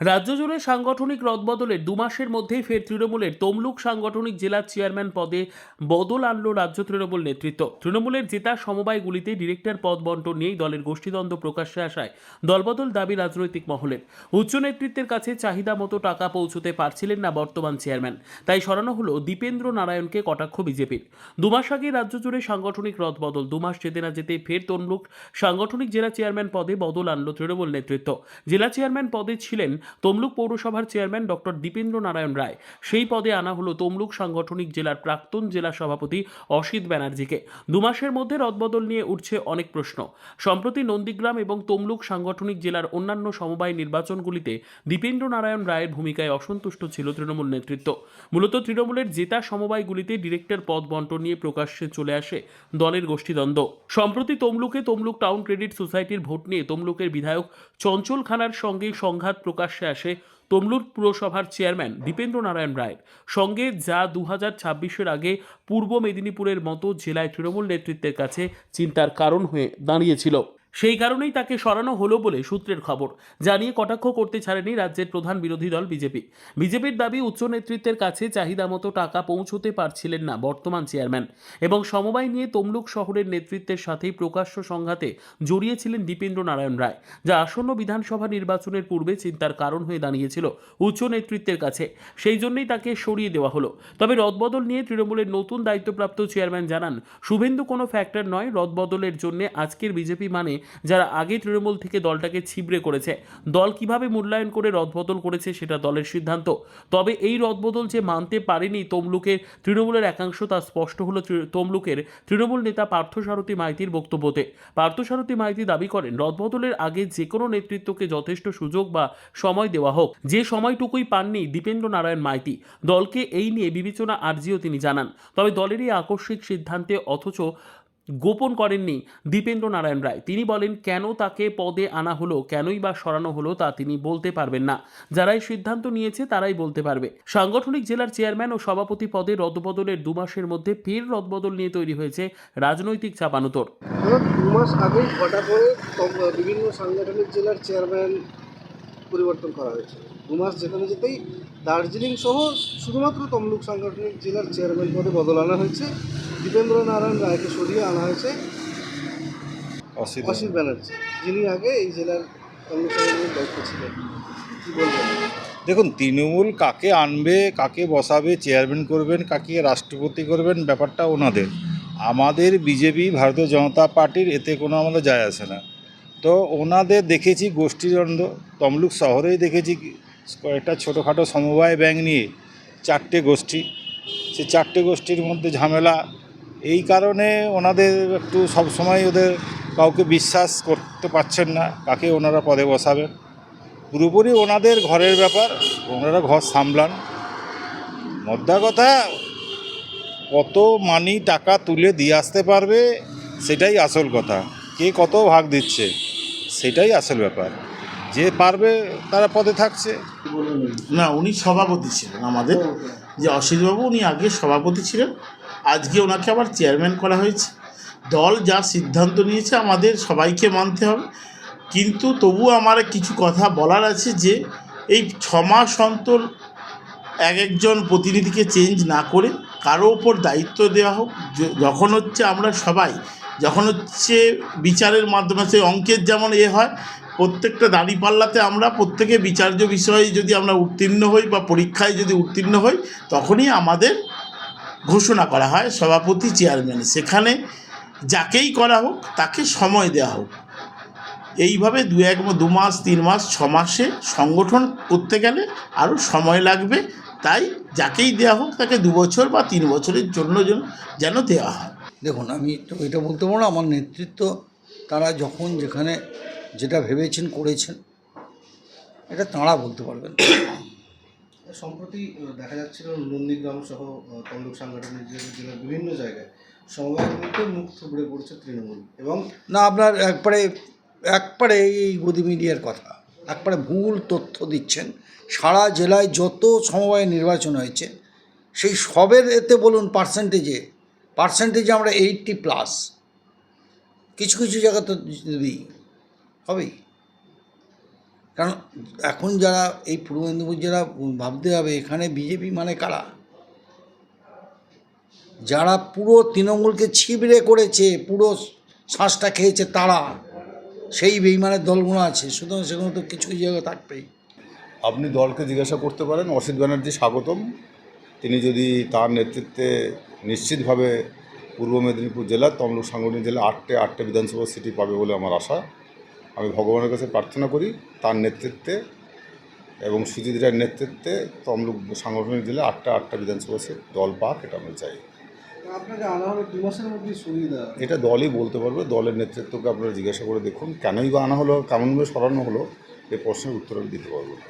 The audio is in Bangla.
রাজ্য জুড়ে সাংগঠনিক রদবদলের 2 মাসের মধ্যেই ফের তৃণমূলের তমলুক সাংগঠনিক জেলা চেয়ারম্যান পদে বদল আনল রাজ্য তৃণমূল নেতৃত্ব। তৃণমূলের জেতা সমবায়গুলিতে ডিরেক্টর পদ বন্টন নিয়েই দলের গোষ্ঠীদ্বন্দ্ব প্রকাশ্যে আসায় দলবদল দাবি রাজনৈতিক মহলের। উচ্চ নেতৃত্বের কাছে চাহিদা মতো টাকা পৌঁছতে পারছিলেন না বর্তমান চেয়ারম্যান, তাই সরানো হলো দীপেন্দ্র নারায়ণকে কটাক্ষ বিজেপির। 2 মাস আগে রাজ্য জুড়ে সাংগঠনিক রদবদল, 2 মাস যেতে না যেতে ফের তমলুক সাংগঠনিক জেলা চেয়ারম্যান পদে বদল আনল তৃণমূল নেতৃত্ব। জেলা চেয়ারম্যান পদে ছিলেন তমলুক পৌরসভার চেয়ারম্যান ডক্টর দীপেন্দ্র নারায়ণ রায়, সেই পদে আনা হলো তমলুক সাংগঠনিক জেলার প্রাক্তন জেলা সভাপতি অসিত ব্যানার্জিকে। 2 মাসের মধ্যে রদবদল নিয়ে উঠছে অনেক প্রশ্ন। সম্প্রতি নন্দীগ্রাম এবং তমলুক সাংগঠনিক জেলার অন্যান্য সমবায় নির্বাচনগুলিতে দীপেন্দ্র নারায়ণ রায়ের ভূমিকায় অসন্তুষ্ট ছিল তৃণমূল নেতৃত্ব। মূলত তৃণমূলের জেতা সমবায়গুলিতে ডিরেক্টর পদ বন্টন নিয়ে প্রকাশ্যে চলে আসে দলের গোষ্ঠীদ্বন্দ্ব। সম্প্রতি তমলুকে তমলুক টাউন ক্রেডিট সোসাইটির ভোট নিয়ে তমলুকের বিধায়ক চঞ্চল খানার সঙ্গে সংঘাত প্রকাশ্যে আসে তমলুক পুরসভার চেয়ারম্যান দীপেন্দ্র নারায়ণ রায়ের সঙ্গে, যা 2026-এর আগে পূর্ব মেদিনীপুরের মতো জেলায় তৃণমূল নেতৃত্বের কাছে চিন্তার কারণ হয়ে দাঁড়িয়েছিল। সেই কারণেই তাকে সরানো হলো বলে সূত্রের খবর। জানিয়ে কটাক্ষ করতে ছাড়েনি রাজ্যের প্রধান বিরোধী দল বিজেপি। বিজেপির দাবি, উচ্চ নেতৃত্বের কাছে চাহিদা মতো টাকা পৌঁছতে পারছিলেন না বর্তমান চেয়ারম্যান এবং সমবায় নিয়ে তমলুক শহরের নেতৃত্বের সাথেই প্রকাশ্য সংঘাতে জড়িয়েছিলেন দীপেন্দ্র নারায়ণ রায়, যা আসন্ন বিধানসভা নির্বাচনের পূর্বে চিন্তার কারণ হয়ে দাঁড়িয়েছিল উচ্চ নেতৃত্বের কাছে। সেই জন্যই তাকে সরিয়ে দেওয়া হলো। তবে রদবদল নিয়ে তৃণমূলের নতুন দায়িত্বপ্রাপ্ত চেয়ারম্যান জানান, শুভেন্দু কোনো ফ্যাক্টর নয়। রদবদলের জন্য আজকের বিজেপি মানে যারা আগে তৃণমূল থেকে দলটাকে ছিবড়ে করেছে, দল কিভাবে মূল্যায়ন করে রদবদল করেছে সেটা দলের সিদ্ধান্ত। তবে এই রদবদল যে মানতে পারেনি তমলুকের তৃণমূলের একাংশ, তা স্পষ্ট হলো তমলুকের তৃণমূল নেতা পার্থসারথী মাইতির বক্তব্যতে। পার্থসারথী মাইতি দাবি করেন, রদবদলের আগে যে কোনো নেতৃত্বকে যথেষ্ট সুযোগ বা সময় দেওয়া হোক, যে সময়টুকুই পাননি দীপেন্দ্র নারায়ণ মাইতি। দলকে এই নিয়ে বিবেচনা আর্জিও তিনি জানান। তবে দলের এই আকস্মিক সিদ্ধান্তে অথচ গোপন করেননি দীপেন্দ্র নারায়ণ রায়। তিনি বলেন, কেন তাকে পদে আনা হলো, কেনই বা সরানো হলো তা তিনি বলতে পারবেন না। যারাই সিদ্ধান্ত নিয়েছে তারাই বলতে পারবে। সাংগঠনিক জেলার চেয়ারম্যান ও সভাপতি পদে রদবদলের 2 মাসের মধ্যে ফের রদবদল নিয়ে তৈরি হয়েছে রাজনৈতিক চাপানোতর। 2 মাস আগেই হঠাৎ করে বিভিন্ন সাংগঠনিক জেলার চেয়ারম্যান পরিবর্তন করা হয়েছে। 2 মাস যেতে না যেতেই দার্জিলিং সহ শুধুমাত্র তমলুক সাংগঠনিক জেলার চেয়ারম্যান পদে বদল আনা হয়েছে। দীপেন্দ্র নারায়ণ রায়কে সরিয়ে আনা হয়েছে অসিত ব্যানার্জি, যিনি আগে এই জেলার তমলুক সাংগঠনিক দায়িত্ব ছিলেন। কী বলবেন? দেখুন, তৃণমূল কাকে আনবে, কাকে বসাবে, চেয়ারম্যান করবেন, কাকে রাষ্ট্রপতি করবেন, ব্যাপারটা ওনাদের। আমাদের বিজেপি, ভারতীয় জনতা পার্টির এতে কোনো আমাদের যায় আসে না। তো ওনাদের দেখেছি গোষ্ঠীদ্বন্দ্ব, তমলুক শহরেই দেখেছি কয়েকটা ছোটোখাটো সমবায় ব্যাংক নিয়ে 4টে গোষ্ঠী, সে 4টে গোষ্ঠীর মধ্যে ঝামেলা। এই কারণে ওনাদের একটু সবসময় ওদের কাউকে বিশ্বাস করতে পারছেন না, কাকে ওনারা পদে বসাবেন। পুরোপুরি ওনাদের ঘরের ব্যাপার, ওনারা ঘর সামলান। মোদ্দা কথা, কত মানি টাকা তুলে দিয়ে আসতে পারবে সেটাই আসল কথা। কে কত ভাগ দিচ্ছে সেটাই আসল ব্যাপার। যে পারবে তারা পদে থাকছে। না, উনি সভাপতি ছিলেন আমাদের, যে অসিতবাবু, উনি আগে সভাপতি ছিলেন। আজকে ওনাকে আবার চেয়ারম্যান করা হয়েছে। দল যা সিদ্ধান্ত নিয়েছে আমাদের সবাইকে মানতে হবে, কিন্তু তবুও আমার কিছু কথা বলার আছে যে এই 6 মাস অন্তর একজন প্রতিনিধিকে চেঞ্জ না করে কারো ওপর দায়িত্ব দেওয়া হোক। যখন হচ্ছে আমরা সবাই, যখন হচ্ছে বিচারের মাধ্যমে, সেই অঙ্কের যেমন হয়, প্রত্যেকটা দাঁড়িপাল্লাতে আমরা প্রত্যেকে বিচার্য বিষয়ে যদি আমরা উত্তীর্ণ হই বা পরীক্ষায় যদি উত্তীর্ণ হই, তখনই আমাদের ঘোষণা করা হয় সভাপতি চেয়ারম্যান। সেখানে যাকেই করা হোক তাকে সময় দেওয়া হোক। এইভাবে 2 মাস, 3 মাস, 6 মাসে সংগঠন করতে গেলে আরও সময় লাগবে। তাই যাকেই দেওয়া হোক তাকে 2 বছর বা 3 বছরের জন্য যেন দেওয়া হয়। দেখুন, আমি তো এটা বলতে পারবো না। আমার নেতৃত্ব তারা যখন যেখানে যেটা ভেবেছেন করেছেন, এটা তাঁরা বলতে পারবেন। সম্প্রতি দেখা যাচ্ছিল নন্দীগ্রাম সহ তমলুক সাংগঠনিক জেলার বিভিন্ন জায়গায় সমবায়গুলিতে মুখ থুবড়ে পড়ছে তৃণমূল এবং না, আপনার একবারে এই গদি মিডিয়ার কথা, একবারে ভুল তথ্য দিচ্ছেন। সারা জেলায় যত সমবায় নির্বাচন হয়েছে সেই সবের এতে বলুন পার্সেন্টেজে আমরা 80+। কিছু কিছু জায়গা তো দিই হবেই। কারণ এখন যারা এই পূর্ব মেদিনীপুর জেলা ভাবতে হবে এখানে বিজেপি মানে কারা, যারা পুরো তৃণমূলকে ছিবড়ে করেছে, পুরো শ্বাসটা খেয়েছে তারা, সেই বেইমানের দলগুলো আছে, সুতরাং সেগুলো তো কিছু কিছু জায়গায় থাকবেই। আপনি দলকে জিজ্ঞাসা করতে পারেন। অসিত ব্যানার্জি স্বাগতম, তিনি যদি তার নেতৃত্বে নিশ্চিতভাবে পূর্ব মেদিনীপুর জেলার তমলুক সাংগঠনিক জেলা আটটা বিধানসভা সিটি পাবে বলে আমার আশা। আমি ভগবানের কাছে প্রার্থনা করি তার নেতৃত্বে এবং সুজিত রায়ের নেতৃত্বে তমলুক সাংগঠনিক জেলা আটটা বিধানসভা সিট দল পাক, এটা আমি চাই। আপনাকে আনা হলো 2 মাসের মধ্যে সুবিধা। এটা দলই বলতে পারবে, দলের নেতৃত্বকে আপনারা জিজ্ঞাসা করে দেখুন কেনই বা আনা হলো, কেমনভাবে সরানো হলো, এই প্রশ্নের উত্তর আমি দিতে পারবো না।